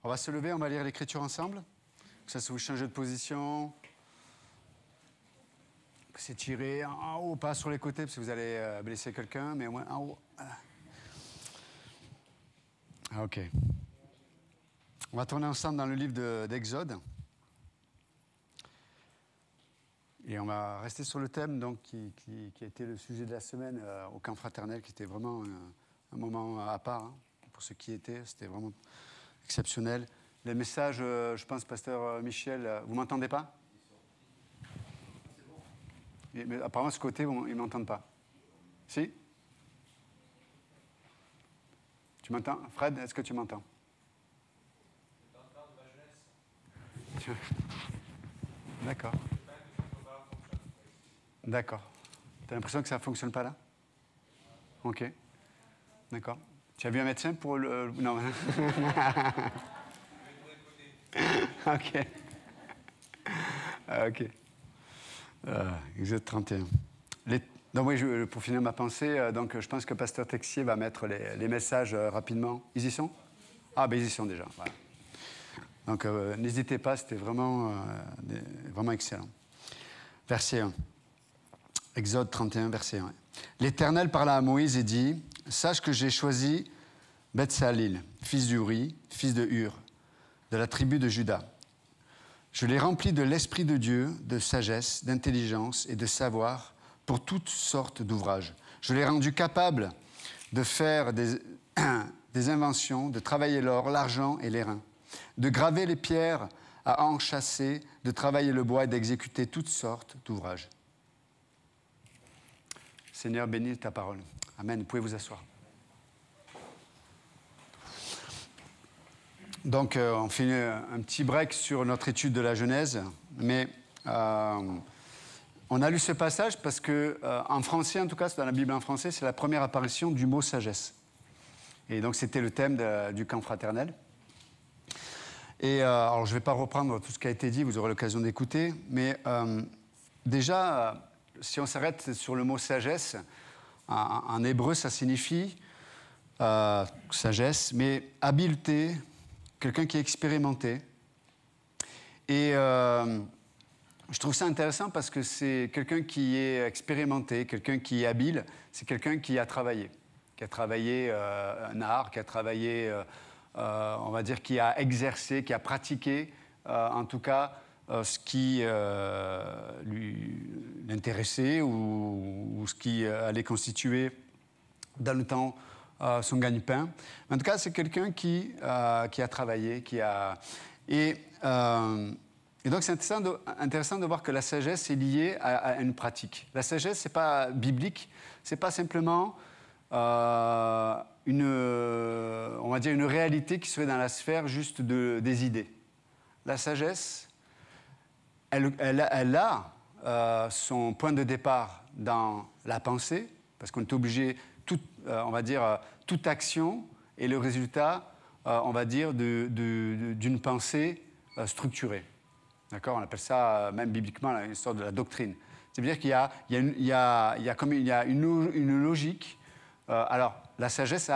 On va se lever, on va lire l'Écriture ensemble. Ça, si vous changez de position, s'étirer en haut, pas sur les côtés, parce que vous allez blesser quelqu'un, mais au moins en haut. OK. On va tourner ensemble dans le livre d'Exode. Et on va rester sur le thème donc, qui a été le sujet de la semaine au camp fraternel, qui était vraiment un moment à part. Hein, pour ceux qui étaient, c'était vraiment exceptionnel. Les messages, je pense, pasteur Michel, vous ne m'entendez pas? Mais apparemment, ce côté, ils ne m'entendent pas. Si? Tu m'entends? Fred, est-ce que tu m'entends? D'accord. D'accord. Tu as l'impression que ça ne fonctionne pas là? Ok. D'accord. Tu as vu un médecin pour le... Non. Ok. Ok. Exode 31. Donc oui, pour finir ma pensée, donc, je pense que Pasteur Texier va mettre les messages rapidement. Ils y sont? Ah, ben ils y sont déjà. Voilà. Donc n'hésitez pas, c'était vraiment excellent. Verset 1. Exode 31, verset 1. L'Éternel parla à Moïse et dit, « Sache que j'ai choisi Betsalil, fils d'Uri, fils de Hur, de la tribu de Juda. Je l'ai rempli de l'Esprit de Dieu, de sagesse, d'intelligence et de savoir pour toutes sortes d'ouvrages. Je l'ai rendu capable de faire des inventions, de travailler l'or, l'argent et l'airain, de graver les pierres à enchâsser, de travailler le bois et d'exécuter toutes sortes d'ouvrages. » Seigneur, bénis ta parole. Amen. Vous pouvez vous asseoir. Donc, on fait un petit break sur notre étude de la Genèse, mais on a lu ce passage parce que, en français, en tout cas, dans la Bible en français, c'est la première apparition du mot sagesse. Et donc, c'était le thème du camp fraternel. Et alors, je ne vais pas reprendre tout ce qui a été dit, vous aurez l'occasion d'écouter, mais déjà, si on s'arrête sur le mot sagesse, en hébreu, ça signifie sagesse, mais habileté, quelqu'un qui est expérimenté. Et je trouve ça intéressant parce que c'est quelqu'un qui est expérimenté, quelqu'un qui est habile, c'est quelqu'un qui a travaillé un art, qui a travaillé, on va dire, qui a exercé, qui a pratiqué, en tout cas, ce qui l'intéressait ou ce qui allait constituer dans le temps son gagne-pain. En tout cas, c'est quelqu'un qui a travaillé, Et donc, c'est intéressant de voir que la sagesse est liée à une pratique. La sagesse, ce n'est pas biblique, ce n'est pas simplement on va dire une réalité qui serait dans la sphère juste des idées. La sagesse, elle a son point de départ dans la pensée, parce qu'on est obligé, on va dire, toute action est le résultat, on va dire, d'une pensée structurée. D'accord? On appelle ça, même bibliquement, une sorte de la doctrine. C'est-à-dire qu'il y a une logique. Alors, la sagesse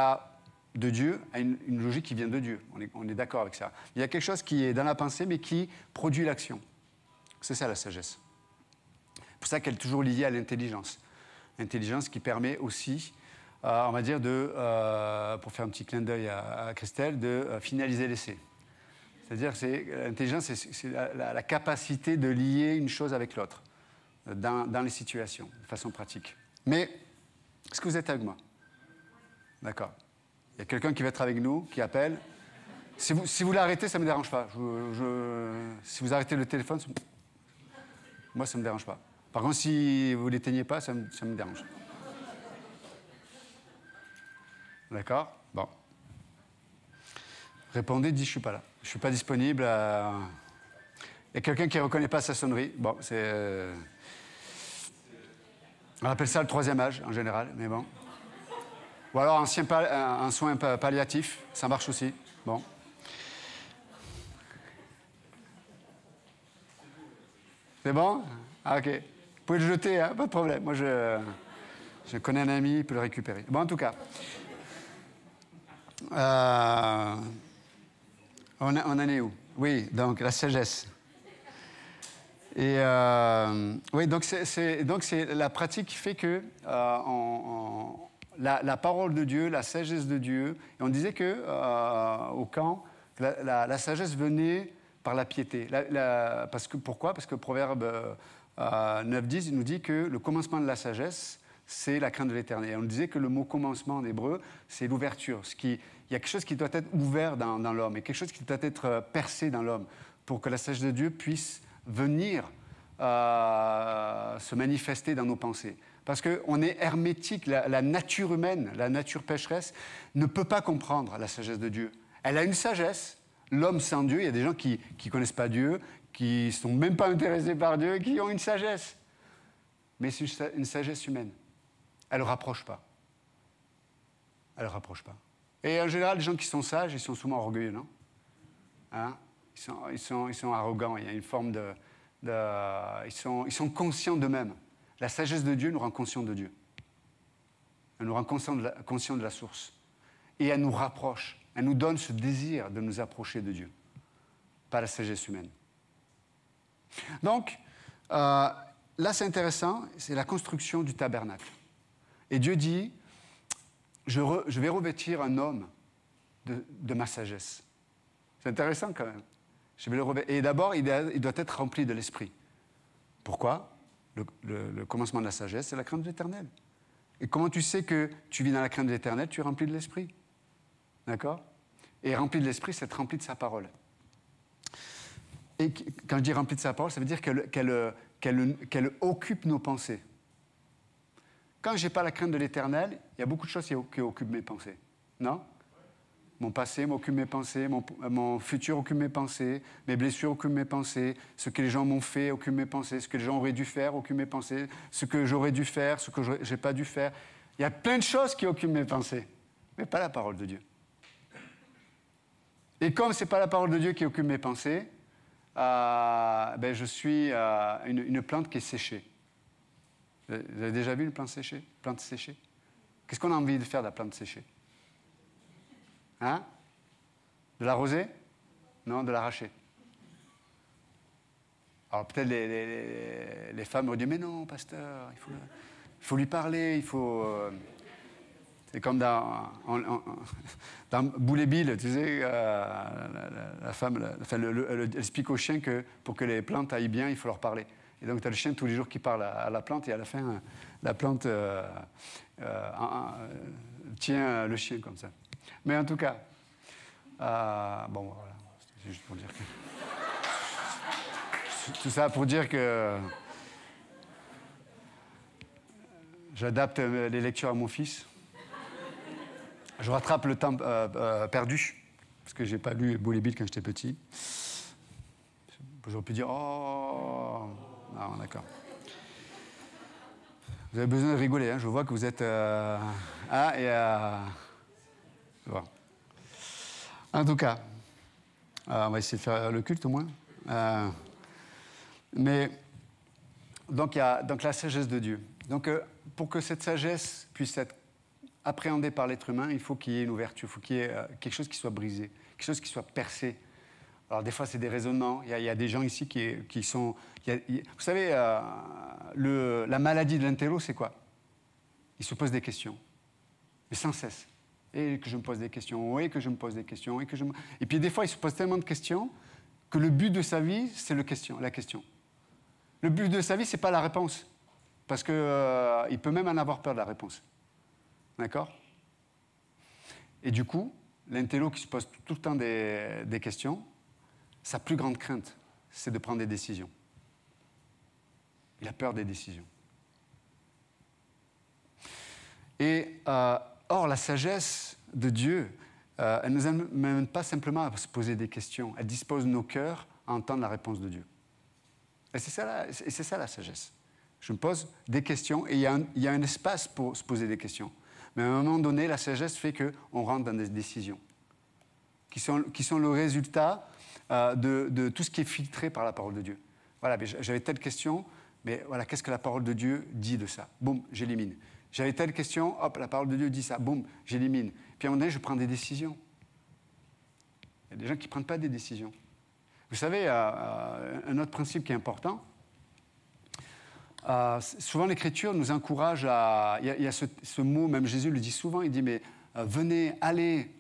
de Dieu a une logique qui vient de Dieu. On est d'accord avec ça. Il y a quelque chose qui est dans la pensée, mais qui produit l'action. C'est ça, la sagesse. C'est pour ça qu'elle est toujours liée à l'intelligence. L'intelligence qui permet aussi, on va dire, pour faire un petit clin d'œil à Christelle, de finaliser l'essai. C'est-à-dire que l'intelligence, c'est la capacité de lier une chose avec l'autre dans les situations, de façon pratique. Mais, est-ce que vous êtes avec moi? D'accord. Il y a quelqu'un qui va être avec nous, qui appelle. Si vous l'arrêtez, ça ne me dérange pas. Si vous arrêtez le téléphone, moi, ça ne me dérange pas. Par contre, si vous ne l'éteignez pas, ça me dérange. D'accord? Bon. Répondez, dites « je ne suis pas là. Je ne suis pas disponible. Il y a quelqu'un qui ne reconnaît pas sa sonnerie. Bon, c'est... On appelle ça le troisième âge, en général, mais bon. Ou alors un soin palliatif, ça marche aussi. Bon. C'est bon? Ah, OK. Vous pouvez le jeter, hein? Pas de problème. Moi, je connais un ami, il peut le récupérer. Bon, en tout cas. On en est où? Oui, donc la sagesse. Et oui, donc c'est la pratique qui fait que la parole de Dieu, la sagesse de Dieu, et on disait que au camp, la sagesse venait par la piété. Pourquoi? Parce que Proverbe 9-10 nous dit que le commencement de la sagesse, c'est la crainte de l'Éternel. Et on disait que le mot commencement en hébreu, c'est l'ouverture. Il y a quelque chose qui doit être ouvert dans l'homme, et quelque chose qui doit être percé dans l'homme, pour que la sagesse de Dieu puisse venir se manifester dans nos pensées. Parce qu'on est hermétique, la nature humaine, la nature pécheresse, ne peut pas comprendre la sagesse de Dieu. Elle a une sagesse, l'homme sans Dieu, il y a des gens qui ne connaissent pas Dieu, qui ne sont même pas intéressés par Dieu, qui ont une sagesse. Mais c'est une sagesse humaine. Elle ne rapproche pas. Elle ne rapproche pas. Et en général, les gens qui sont sages, ils sont souvent orgueilleux, non? Hein? Ils sont arrogants, il y a une forme de... ils sont conscients d'eux-mêmes. La sagesse de Dieu nous rend conscients de Dieu. Elle nous rend conscients de la source. Et elle nous rapproche. Elle nous donne ce désir de nous approcher de Dieu. Pas la sagesse humaine. Donc, là c'est intéressant, c'est la construction du tabernacle. Et Dieu dit, je vais revêtir un homme de ma sagesse. C'est intéressant quand même. Et d'abord, il doit être rempli de l'esprit. Pourquoi? Le commencement de la sagesse, c'est la crainte de l'Éternel. Et comment tu sais que tu vis dans la crainte de l'Éternel? Tu es rempli de l'esprit. D'accord? Et rempli de l'esprit, c'est être rempli de sa parole. Et quand je dis rempli de sa parole, ça veut dire qu'elle occupe nos pensées. Quand je n'ai pas la crainte de l'Éternel, il y a beaucoup de choses qui occupent mes pensées. Non? Mon passé m'occupe mes pensées, mon futur occupe mes pensées, mes blessures occupent mes pensées, ce que les gens m'ont fait occupe mes pensées, ce que les gens auraient dû faire occupe mes pensées, ce que j'aurais dû faire, ce que je n'ai pas dû faire. Il y a plein de choses qui occupent mes pensées, mais pas la parole de Dieu. Et comme ce n'est pas la parole de Dieu qui occupe mes pensées, je suis une plante qui est séchée. Vous avez déjà vu une plante séchée? Qu'est-ce qu'on a envie de faire de la plante séchée? Hein? De l'arroser? Non, de l'arracher. Alors peut-être les femmes auraient dit, mais non, pasteur, il faut lui parler, il faut... c'est comme dans Boule et Bill, tu sais, la femme, elle explique au chien que pour que les plantes aillent bien, il faut leur parler. Et donc tu as le chien tous les jours qui parle à la plante, et à la fin, la plante tient le chien comme ça. Mais en tout cas, bon, voilà, c'est juste pour dire que... Tout ça pour dire que j'adapte les lectures à mon fils. Je rattrape le temps perdu, parce que je n'ai pas lu Boule et Bill quand j'étais petit. J'aurais pu dire, oh... Non, d'accord. Vous avez besoin de rigoler, hein, je vois que vous êtes... Bon. En tout cas, on va essayer de faire le culte au moins. Mais donc il y a la sagesse de Dieu. Donc pour que cette sagesse puisse être appréhendée par l'être humain, il faut qu'il y ait une ouverture, il faut qu'il y ait quelque chose qui soit brisé, quelque chose qui soit percé. Alors des fois c'est des raisonnements. Il y a des gens ici qui sont... vous savez, la maladie de l'intello, c'est quoi? Il se pose des questions, mais sans cesse. Et que je me pose des questions, et que je me pose des questions, et puis des fois, il se pose tellement de questions que le but de sa vie, c'est la question. Le but de sa vie, ce n'est pas la réponse. Parce qu'il peut même en avoir peur de la réponse. D'accord? Et du coup, l'intello qui se pose tout le temps des questions, sa plus grande crainte, c'est de prendre des décisions. Il a peur des décisions. Et... or, la sagesse de Dieu, elle ne nous amène pas simplement à se poser des questions. Elle dispose nos cœurs à entendre la réponse de Dieu. Et c'est ça la sagesse. Je me pose des questions et il y a un espace pour se poser des questions. Mais à un moment donné, la sagesse fait qu'on rentre dans des décisions qui sont le résultat de tout ce qui est filtré par la parole de Dieu. Voilà, j'avais telle question, mais voilà, qu'est-ce que la parole de Dieu dit de ça? Boum, j'élimine. J'avais telle question, hop, la parole de Dieu dit ça, boum, j'élimine. Puis à un moment donné, je prends des décisions. Il y a des gens qui ne prennent pas des décisions. Vous savez, un autre principe qui est important, souvent l'Écriture nous encourage à... Il y a ce mot, même Jésus le dit souvent, il dit, mais venez, allez.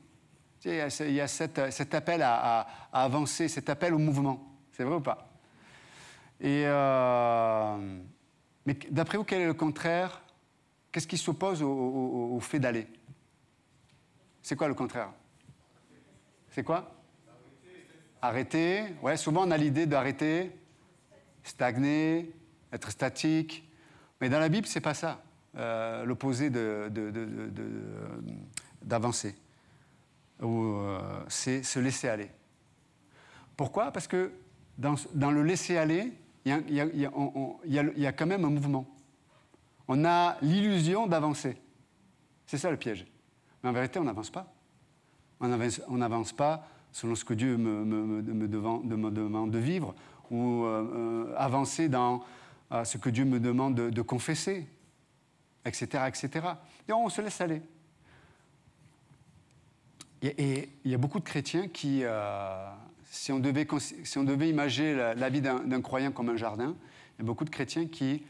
Tu sais, il y a cet appel à avancer, cet appel au mouvement. C'est vrai ou pas? Mais d'après vous, quel est le contraire? Qu'est-ce qui s'oppose au fait d'aller? C'est quoi le contraire? C'est quoi? Arrêter. Ouais, souvent on a l'idée d'arrêter, stagner, être statique. Mais dans la Bible, c'est pas ça. L'opposé d'avancer. C'est se laisser aller. Pourquoi? Parce que dans le laisser aller, il y a quand même un mouvement. On a l'illusion d'avancer. C'est ça le piège. Mais en vérité, on n'avance pas. On n'avance pas selon ce que Dieu me demande de vivre, ou avancer dans ce que Dieu me demande de confesser, etc., etc. Et on se laisse aller. Et il y a beaucoup de chrétiens qui, si on devait imaginer la vie d'un croyant comme un jardin, il y a beaucoup de chrétiens qui,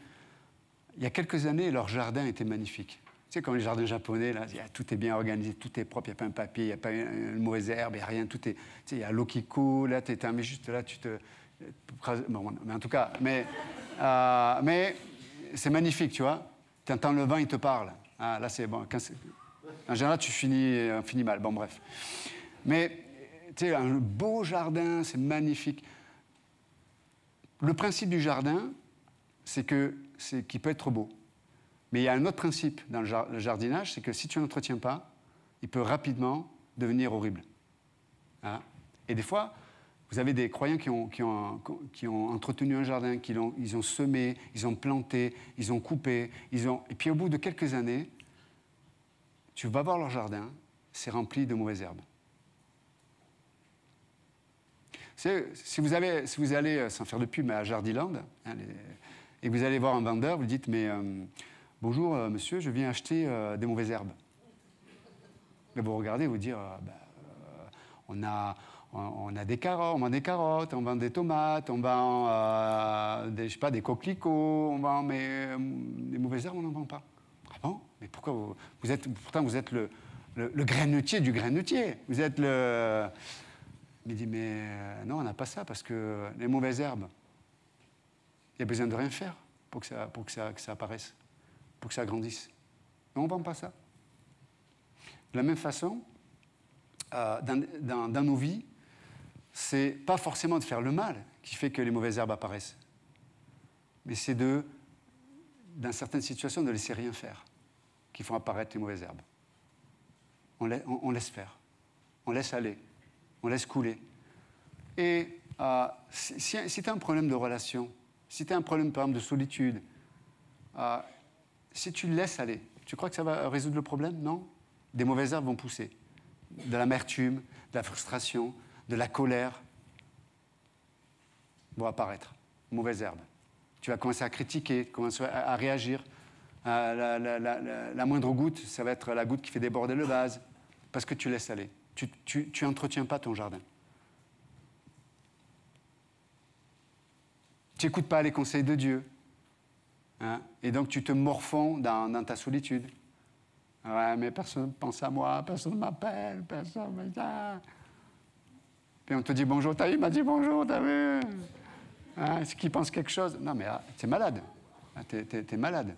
il y a quelques années, leur jardin était magnifique. Tu sais, comme les jardins japonais, là, tout est bien organisé, tout est propre, il n'y a pas un papier, il n'y a pas une mauvaise herbe, il n'y a rien, tout est... Tu sais, il y a l'eau qui coule, là, mais juste là, tu te... Bon, mais en tout cas, mais c'est magnifique, tu vois. Tu entends le vent, il te parle. Ah, là, c'est bon. En général, tu finis mal. Bon, bref. Mais, tu sais, un beau jardin, c'est magnifique. Le principe du jardin, c'est qu'il peut être beau. Mais il y a un autre principe dans le jardinage, c'est que si tu ne l'entretiens pas, il peut rapidement devenir horrible. Hein? Et des fois, vous avez des croyants qui ont entretenu un jardin, ils ont semé, ils ont planté, ils ont coupé, et puis au bout de quelques années, tu vas voir leur jardin, c'est rempli de mauvaises herbes. Si vous allez, sans faire de pub, mais à Jardiland, hein, et vous allez voir un vendeur, vous dites, mais bonjour monsieur, je viens acheter des mauvaises herbes. Mais vous regardez, vous dire, on a des carottes, on vend des carottes, on vend des tomates, on vend des coquelicots, mais des mauvaises herbes, on n'en vend pas. Ah bon? Mais pourquoi pourtant vous êtes le grainetier du grainetier. Vous êtes le... Il me dit, mais non, on n'a pas ça, parce que les mauvaises herbes, il y a besoin de rien faire pour que ça apparaisse, pour que ça grandisse. Mais on ne vend pas ça. De la même façon, dans nos vies, c'est pas forcément de faire le mal qui fait que les mauvaises herbes apparaissent, mais c'est dans certaines situations, de laisser rien faire qui font apparaître les mauvaises herbes. On laisse faire, on laisse aller, on laisse couler. Et si tu as un problème de relation, si tu as un problème, par exemple, de solitude, si tu le laisses aller, tu crois que ça va résoudre le problème? Non. Des mauvaises herbes vont pousser. De l'amertume, de la frustration, de la colère vont apparaître. Mauvaises herbes. Tu vas commencer à critiquer, commencer à réagir. La moindre goutte, ça va être la goutte qui fait déborder le vase, parce que tu laisses aller. Tu n'entretiens pas ton jardin. Tu n'écoutes pas les conseils de Dieu. Hein? Et donc tu te morfonds dans ta solitude. Ouais, mais personne ne pense à moi, personne ne m'appelle, personne ne me dit. Puis on te dit bonjour, t'as vu, il m'a dit bonjour, t'as vu? Hein, est-ce qu'il pense quelque chose? Non, mais t'es malade. T'es malade.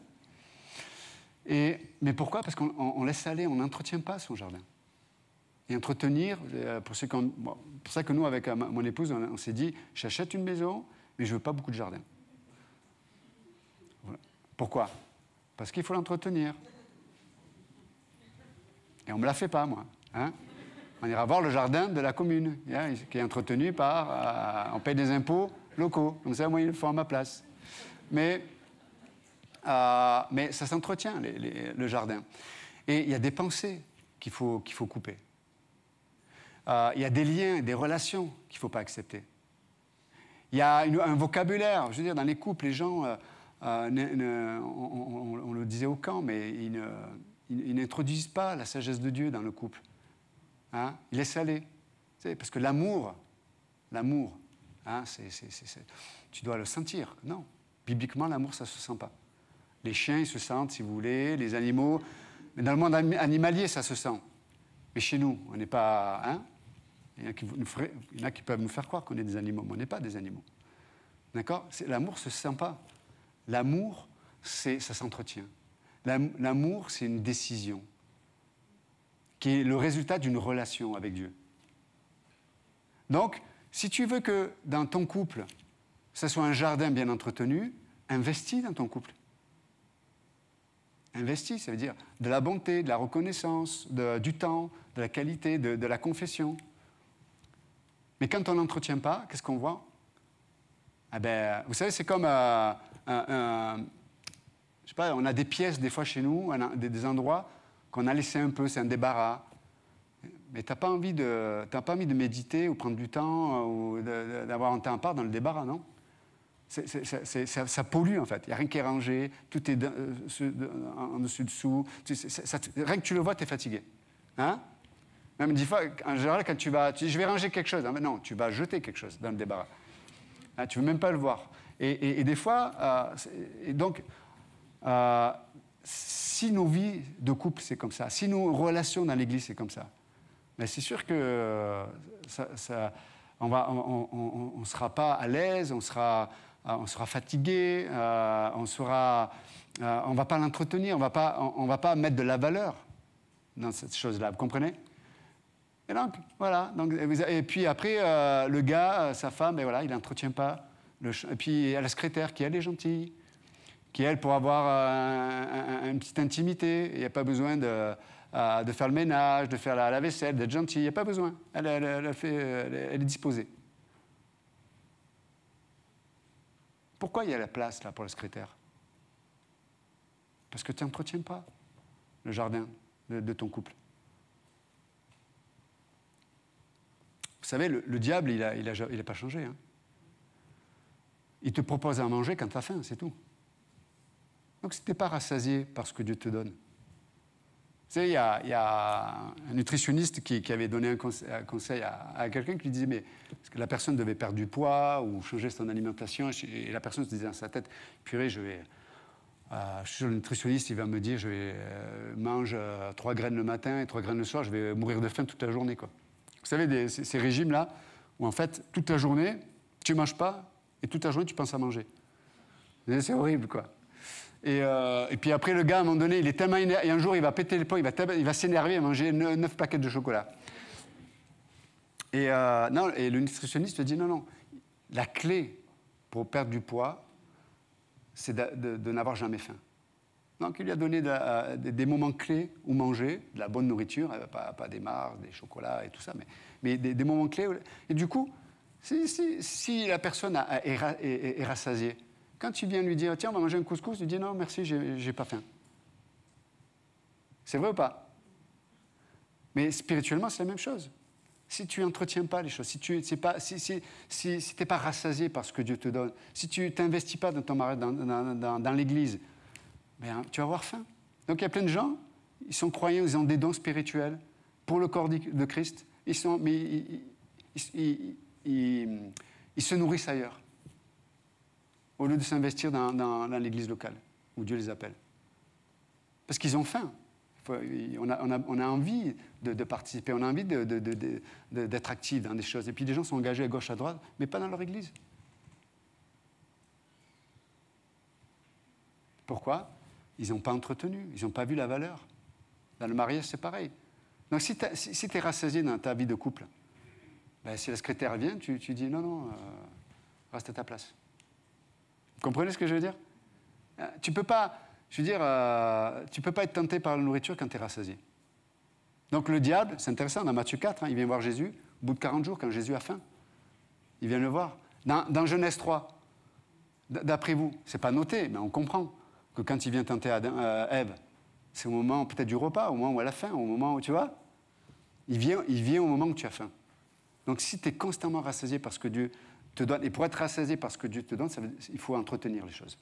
Mais pourquoi? Parce qu'on laisse aller, on n'entretient pas son jardin. Et entretenir, pour ça que nous, avec mon épouse, on s'est dit, j'achète une maison, mais je ne veux pas beaucoup de jardin. Voilà. Pourquoi? Parce qu'il faut l'entretenir. Et on ne me la fait pas, moi. Hein? On ira voir le jardin de la commune, hein, qui est entretenu par... on paye des impôts locaux. Comme ça, moi, ils le font à ma place. Mais ça s'entretient, le jardin. Et il y a des pensées qu'il faut couper. Il y a des liens, des relations qu'il ne faut pas accepter. Il y a un vocabulaire. Je veux dire, dans les couples, les gens... on le disait au camp, mais ils n'introduisent pas la sagesse de Dieu dans le couple. Hein? Ils laissent aller. Parce que l'amour, hein, tu dois le sentir. Non. Bibliquement, l'amour, ça ne se sent pas. Les chiens, ils se sentent, si vous voulez, les animaux. Mais dans le monde animalier, ça se sent. Mais chez nous, on n'est pas... Hein, il y en a qui peuvent nous faire croire qu'on est des animaux, mais on n'est pas des animaux. D'accord? L'amour ne se sent pas. L'amour, ça s'entretient. L'amour, c'est une décision qui est le résultat d'une relation avec Dieu. Donc, si tu veux que dans ton couple, ce soit un jardin bien entretenu, investis dans ton couple. Investis, ça veut dire de la bonté, de la reconnaissance, du temps, de la qualité, de la confession. Mais quand on n'entretient pas, qu'est-ce qu'on voit? Eh ben, vous savez, c'est comme je sais pas, on a des pièces des fois chez nous, des endroits qu'on a laissé un peu, c'est un débarras. Mais tu n'as pas envie de méditer ou prendre du temps ou d'avoir un temps à part dans le débarras, non? Ça pollue, en fait. Il n'y a rien qui est rangé, tout est en dessus-dessous. Rien que tu le vois, tu es fatigué. Hein? Même 10 fois, en général, quand tu dis, je vais ranger quelque chose. Non, tu vas jeter quelque chose dans le débarras. Hein, tu ne veux même pas le voir. Et des fois, si nos vies de couple, c'est comme ça, si nos relations dans l'Église, c'est comme ça, mais c'est sûr que on ne sera pas à l'aise, on sera fatigué, on ne va pas l'entretenir, on va pas mettre de la valeur dans cette chose-là. Vous comprenez? Et donc, voilà. Et puis après, le gars, sa femme, et voilà, il n'entretient pas. Et puis, il y a la secrétaire qui, elle, est gentille, qui, elle, pour avoir une petite intimité. Il n'y a pas besoin de faire le ménage, de faire la vaisselle, d'être gentille. Il n'y a pas besoin. Elle est disposée. Pourquoi il y a la place, là, pour la secrétaire? Parce que tu n'entretiens pas le jardin de ton couple. Vous savez, le diable, il a pas changé. Hein. Il te propose à manger quand tu as faim, c'est tout. Donc, si tu n'es pas rassasié par ce que Dieu te donne. Vous savez, il y a un nutritionniste qui avait donné un conseil à quelqu'un qui lui disait, mais est-ce que la personne devait perdre du poids ou changer son alimentation? Et la personne se disait dans sa tête, purée, je suis sur le nutritionniste, il va me dire, je mange 3 graines le matin et 3 graines le soir, je vais mourir de faim toute la journée, quoi. Vous savez, ces régimes-là, où en fait, toute la journée, tu ne manges pas, et toute la journée, tu penses à manger. C'est horrible, quoi. Et puis après, le gars, à un moment donné, il est tellement énervé, et un jour, il va péter les plombs, il va s'énerver à manger 9 paquets de chocolat. Et le nutritionniste lui dit, non, la clé pour perdre du poids, c'est de n'avoir jamais faim. Donc, il lui a donné des moments clés où manger, de la bonne nourriture, pas des marques, des chocolats et tout ça, mais des moments clés. Et du coup, si la personne est rassasiée, quand tu viens lui dire, tiens, on va manger un couscous, tu dis, non, merci, j'ai pas faim. C'est vrai ou pas? Mais spirituellement, c'est la même chose. Si tu n'entretiens pas les choses, si tu n'es pas rassasié par ce que Dieu te donne, si tu ne t'investis pas dans ton mari, dans l'Église, ben, tu vas avoir faim. Donc il y a plein de gens, ils sont croyants, ils ont des dons spirituels pour le corps de Christ, mais ils se nourrissent ailleurs, au lieu de s'investir dans l'Église locale, où Dieu les appelle. Parce qu'ils ont faim. On a envie de participer, on a envie d'être actifs dans des choses. Et puis les gens sont engagés à gauche, à droite, mais pas dans leur Église. Pourquoi? Ils n'ont pas entretenu, ils n'ont pas vu la valeur. Dans le mariage, c'est pareil. Donc si tu es rassasié dans ta vie de couple, ben, si la secrétaire vient, tu dis non, reste à ta place. Vous comprenez ce que je veux dire? Tu peux pas, tu peux pas être tenté par la nourriture quand tu es rassasié. Donc le diable, c'est intéressant, dans Matthieu 4, il vient voir Jésus, au bout de 40 jours, quand Jésus a faim. Il vient le voir. Dans Genèse 3, d'après vous, c'est pas noté, mais on comprend que quand il vient tenter Ève, c'est au moment peut-être du repas, au moment où elle a faim, au moment où, tu vois, il vient au moment où tu as faim. Donc si tu es constamment rassasié par ce que Dieu te donne, et pour être rassasié par ce que Dieu te donne, il faut entretenir les choses.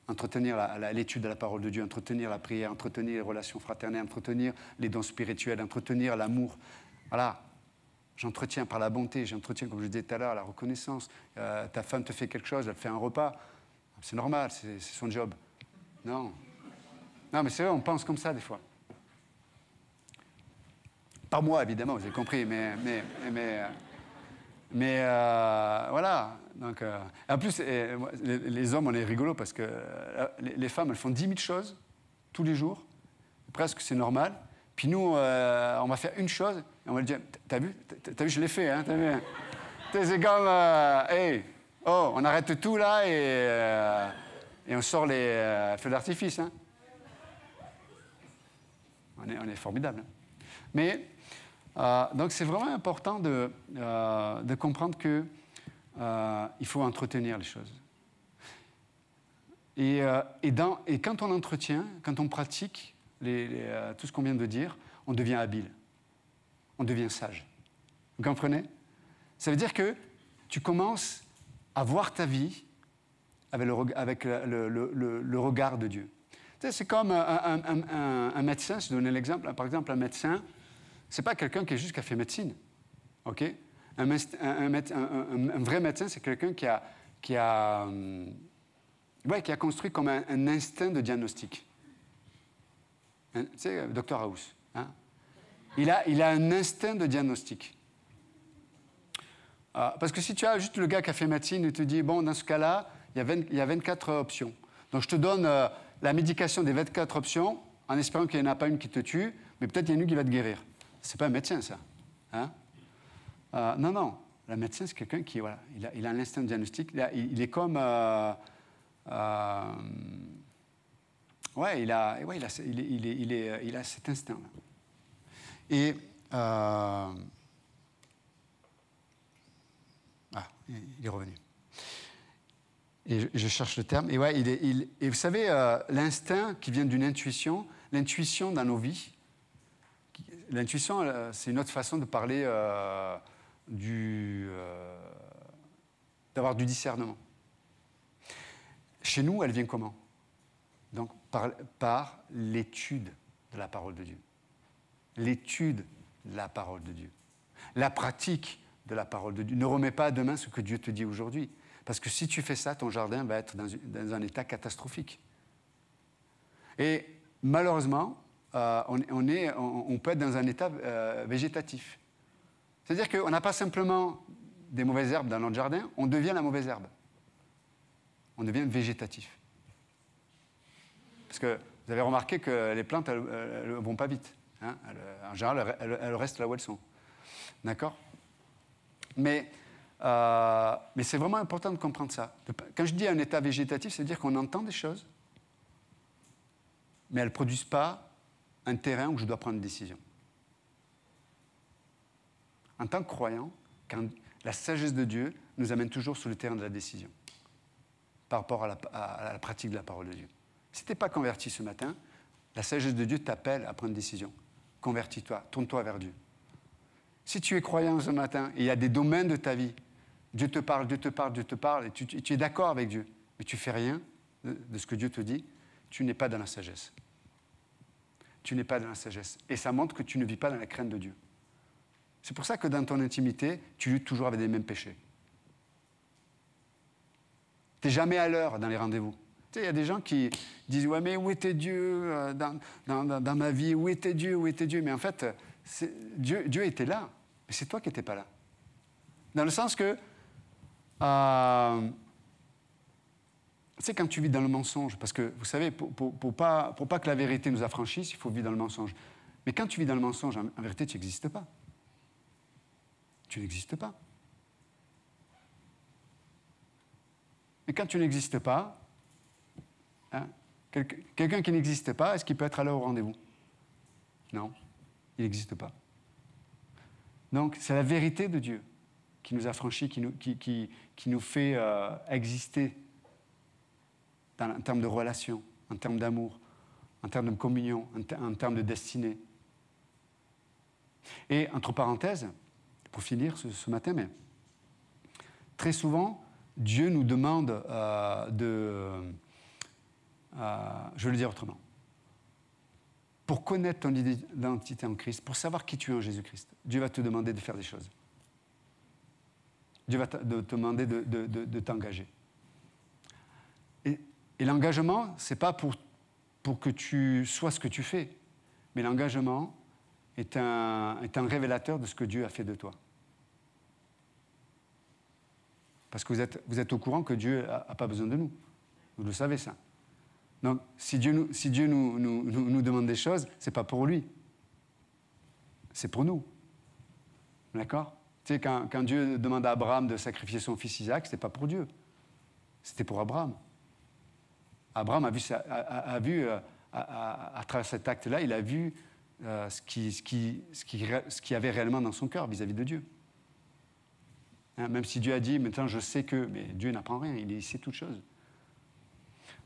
Entretenir l'étude de la parole de Dieu, entretenir la prière, entretenir les relations fraternelles, entretenir les dons spirituels, entretenir l'amour. Voilà. J'entretiens par la bonté, j'entretiens, comme je disais tout à l'heure, la reconnaissance. Ta femme te fait quelque chose, elle te fait un repas. C'est normal, c'est son job. Non. Non, mais c'est vrai, on pense comme ça des fois. Pas moi, évidemment, vous avez compris, mais voilà. Donc, en plus, les hommes, on est rigolo parce que les femmes, elles font 10 000 choses tous les jours. Presque, c'est normal. Puis nous, on va faire une chose et on va lui dire, t'as vu, je l'ai fait, hein, t'as vu. C'est comme, hey, oh, on arrête tout là et on sort les feux d'artifice. Hein. On est formidable. Hein. Mais, donc c'est vraiment important de comprendre que il faut entretenir les choses. Et quand on entretient, quand on pratique tout ce qu'on vient de dire, on devient habile. On devient sage. Vous comprenez? Ça veut dire que tu commences à voir ta vie avec le regard de Dieu. Tu sais, c'est comme un médecin, je vais donner l'exemple. Par exemple, un médecin, c'est pas quelqu'un qui a fait médecine. OK? Un vrai médecin, c'est quelqu'un qui a construit comme un instinct de diagnostic. Tu sais, Dr House. Hein? Il a un instinct de diagnostic. Parce que si tu as juste le gars qui a fait médecine et te dit, bon, dans ce cas-là, il y a 24 options. Donc je te donne la médication des 24 options en espérant qu'il n'y en a pas une qui te tue, mais peut-être il y en a une qui va te guérir. C'est pas un médecin, ça. Hein? Non. Le médecin, c'est quelqu'un qui, voilà, il a un instinct de diagnostic. Il est comme... il a cet instinct-là. Et il est revenu. Et je cherche le terme. Et et vous savez, l'instinct qui vient d'une intuition, l'intuition dans nos vies. L'intuition, c'est une autre façon de parler d'avoir du discernement. Chez nous, elle vient comment? Donc, par l'étude de la parole de Dieu. L'étude de la parole de Dieu. La pratique de la parole de Dieu. Ne remets pas à demain ce que Dieu te dit aujourd'hui. Parce que si tu fais ça, ton jardin va être dans un état catastrophique. Et malheureusement, on peut être dans un état végétatif. C'est-à-dire qu'on n'a pas simplement des mauvaises herbes dans notre jardin, on devient la mauvaise herbe. On devient végétatif. Parce que vous avez remarqué que les plantes, elles ne vont pas vite. Hein? En général, elles restent là où elles sont. D'accord? Mais c'est vraiment important de comprendre ça. Quand je dis un état végétatif, c'est-à-dire qu'on entend des choses, mais elles ne produisent pas un terrain où je dois prendre une décision. En tant que croyant, la sagesse de Dieu nous amène toujours sur le terrain de la décision, par rapport à la pratique de la parole de Dieu. Si tu n'es pas converti ce matin, la sagesse de Dieu t'appelle à prendre une décision. Convertis-toi, tourne-toi vers Dieu. Si tu es croyant ce matin, et il y a des domaines de ta vie, Dieu te parle, et tu es d'accord avec Dieu, mais tu ne fais rien de ce que Dieu te dit, tu n'es pas dans la sagesse. Tu n'es pas dans la sagesse. Et ça montre que tu ne vis pas dans la crainte de Dieu. C'est pour ça que dans ton intimité, tu luttes toujours avec les mêmes péchés. Tu n'es jamais à l'heure dans les rendez-vous. Tu sais, il y a des gens qui disent « Ouais, mais où était Dieu dans ma vie? Où était Dieu? Où était Dieu ?» Mais en fait, Dieu était là, mais c'est toi qui n'étais pas là. Dans le sens que, tu sais, quand tu vis dans le mensonge, parce que, vous savez, pour pas que la vérité nous affranchisse, il faut vivre dans le mensonge. Mais quand tu vis dans le mensonge, en vérité, tu n'existes pas. Tu n'existes pas. Et quand tu n'existes pas, hein, quelqu'un qui n'existe pas, est-ce qu'il peut être à l'heure au rendez-vous? Non, il n'existe pas. Donc, c'est la vérité de Dieu qui nous affranchit, qui nous fait exister en termes de relation, en termes d'amour, en termes de communion, en termes de destinée. Et, entre parenthèses, pour finir ce matin, mais très souvent, Dieu nous demande je vais le dire autrement. Pour connaître ton identité en Christ, pour savoir qui tu es en Jésus-Christ, Dieu va te demander de faire des choses. Dieu va te demander de t'engager. Et l'engagement, ce n'est pas pour que tu sois ce que tu fais, mais l'engagement est un révélateur de ce que Dieu a fait de toi. Parce que vous êtes au courant que Dieu n'a pas besoin de nous. Vous le savez, ça. Donc, si Dieu nous demande des choses, ce n'est pas pour lui. C'est pour nous. D'accord ? Tu sais, quand Dieu demande à Abraham de sacrifier son fils Isaac, ce n'était pas pour Dieu. C'était pour Abraham. Abraham a vu à travers cet acte-là, il a vu ce qu'il y avait réellement dans son cœur vis-à-vis de Dieu. Hein, même si Dieu a dit, maintenant je sais que, mais Dieu n'apprend rien, il sait toutes choses.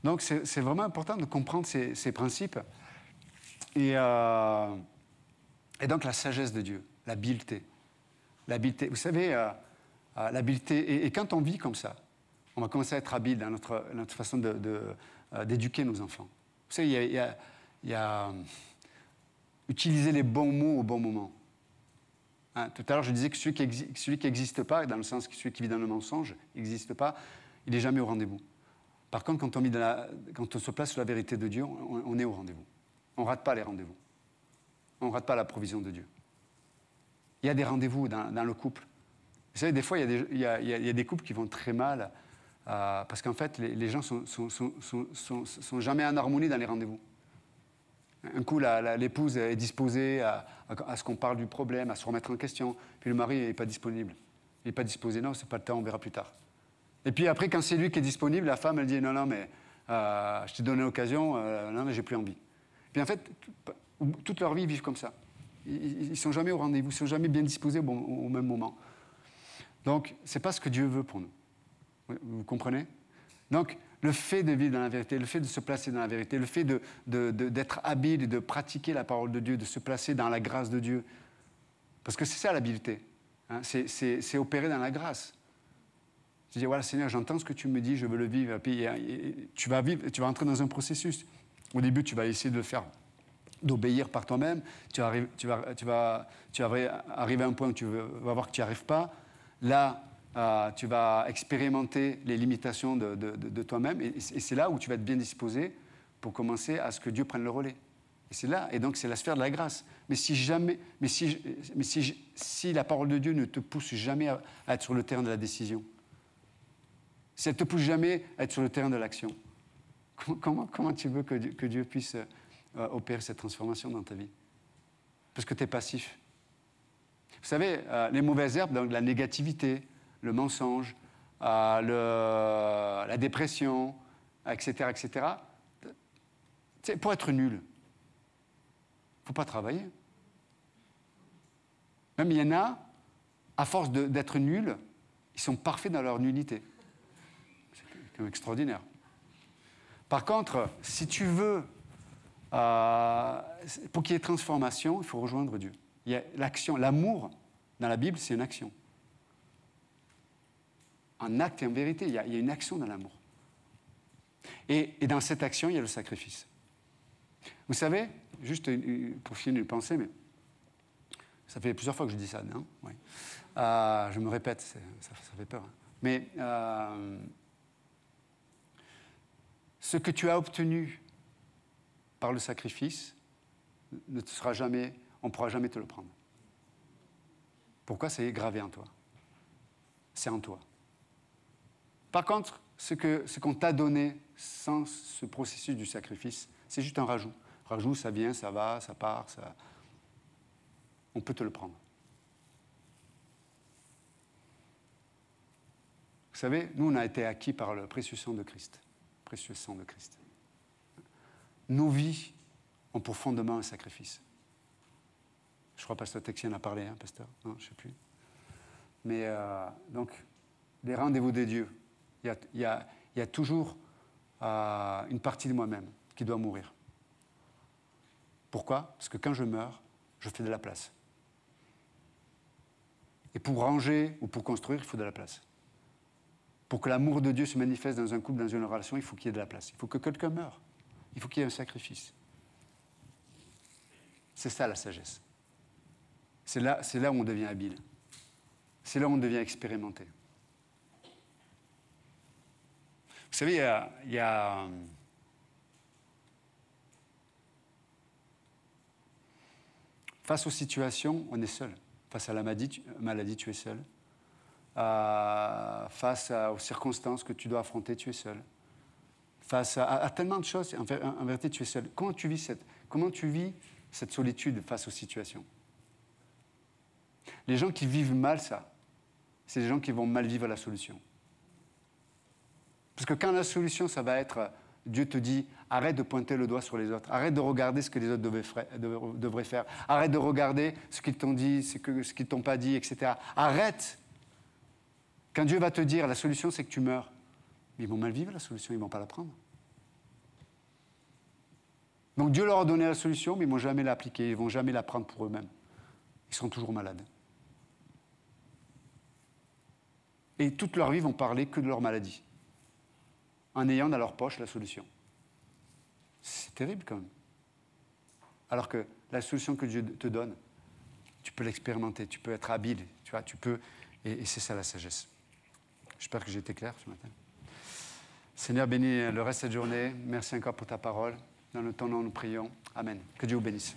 Donc c'est vraiment important de comprendre ces principes. Et donc la sagesse de Dieu, l'habileté. Vous savez, l'habileté, et quand on vit comme ça, on va commencer à être habile dans notre façon d'éduquer nos enfants. Vous savez, il y a utiliser les bons mots au bon moment. Hein, tout à l'heure, je disais que celui qui n'existe pas, dans le sens que celui qui vit dans le mensonge, n'existe pas, il n'est jamais au rendez-vous. Par contre, quand on se place sur la vérité de Dieu, on est au rendez-vous. On ne rate pas les rendez-vous. On ne rate pas la provision de Dieu. Il y a des rendez-vous dans le couple. Vous savez, des fois, il y a des couples qui vont très mal parce qu'en fait, les gens sont jamais en harmonie dans les rendez-vous. Un coup, l'épouse est disposée à ce qu'on parle du problème, à se remettre en question, puis le mari n'est pas disponible. Il n'est pas disposé, non, c'est pas le temps, on verra plus tard. Et puis après, quand c'est lui qui est disponible, la femme, elle dit, non, mais je t'ai donné l'occasion, non, mais j'ai plus envie. Puis en fait, toute leur vie, ils vivent comme ça. Ils ne sont jamais au rendez-vous, ils ne sont jamais bien disposés au même moment. Donc, ce n'est pas ce que Dieu veut pour nous. Vous comprenez ? Donc, le fait de vivre dans la vérité, le fait de se placer dans la vérité, le fait d'être habile et de pratiquer la parole de Dieu, de se placer dans la grâce de Dieu, parce que c'est ça l'habileté, hein, c'est opérer dans la grâce. Je dis, voilà, Seigneur, j'entends ce que tu me dis, je veux le vivre, et puis tu vas entrer dans un processus. Au début, tu vas essayer de le faire, d'obéir par toi-même, tu vas arriver à un point où tu vas voir que tu n'y arrives pas. Là, tu vas expérimenter les limitations de toi-même et c'est là où tu vas être bien disposé pour commencer à ce que Dieu prenne le relais. Et c'est là, et donc c'est la sphère de la grâce. Mais si la parole de Dieu ne te pousse jamais à être sur le terrain de la décision, si elle ne te pousse jamais à être sur le terrain de l'action, comment tu veux que Dieu puisse opérer cette transformation dans ta vie ? Parce que tu es passif. Vous savez, les mauvaises herbes, donc la négativité, le mensonge, la dépression, etc., etc. Pour être nul, il ne faut pas travailler. Même il y en a, à force d'être nuls, ils sont parfaits dans leur nullité. C'est quand même extraordinaire. Par contre, si tu veux, pour qu'il y ait transformation, il faut rejoindre Dieu. Il y a l'action, l'amour, dans la Bible, c'est une action. En acte et en vérité, il y a une action dans l'amour. Et dans cette action, il y a le sacrifice. Vous savez, juste pour finir une pensée, mais ça fait plusieurs fois que je dis ça, non ? Oui. Je me répète, ça fait peur. Hein. Mais ce que tu as obtenu par le sacrifice ne te sera jamais, on ne pourra jamais te le prendre. Pourquoi ? C'est gravé en toi. C'est en toi. Par contre, ce qu'on t'a donné sans ce processus du sacrifice, c'est juste un rajout. Rajout, ça vient, ça va, ça part, on peut te le prendre. Vous savez, nous, on a été acquis par le précieux sang de Christ. Précieux sang de Christ. Nos vies ont pour fondement un sacrifice. Je crois que Pasteur Texier en a parlé, hein, Pasteur ? Non, je ne sais plus. Mais donc, les rendez-vous des dieux, il y a toujours une partie de moi-même qui doit mourir. Pourquoi ? Parce que quand je meurs, je fais de la place. Et pour ranger ou pour construire, il faut de la place. Pour que l'amour de Dieu se manifeste dans un couple, dans une relation, il faut qu'il y ait de la place. Il faut que quelqu'un meure. Il faut qu'il y ait un sacrifice. C'est ça la sagesse. C'est là où on devient habile. C'est là où on devient expérimenté. Vous savez, il y a face aux situations, on est seul. Face à la maladie, tu es seul. Face aux circonstances que tu dois affronter, tu es seul. Face à tellement de choses, en vérité, tu es seul. Comment tu vis cette solitude face aux situations? Les gens qui vivent mal ça, c'est les gens qui vont mal vivre la solution. Parce que quand la solution, ça va être, Dieu te dit, arrête de pointer le doigt sur les autres, arrête de regarder ce que les autres devraient faire, arrête de regarder ce qu'ils t'ont dit, ce qu'ils ne t'ont pas dit, etc. Arrête. Quand Dieu va te dire, la solution, c'est que tu meurs, mais ils vont mal vivre la solution, ils ne vont pas la prendre. Donc Dieu leur a donné la solution, mais ils ne vont jamais l'appliquer, ils ne vont jamais la prendre pour eux-mêmes. Ils seront toujours malades. Et toute leur vie, ils vont parler que de leur maladie, en ayant dans leur poche la solution. C'est terrible quand même. Alors que la solution que Dieu te donne, tu peux l'expérimenter, tu peux être habile, tu vois, tu peux, et c'est ça la sagesse. J'espère que j'ai été clair ce matin. Seigneur, bénis le reste de cette journée. Merci encore pour ta parole. Dans le temps, nous prions. Amen. Que Dieu vous bénisse.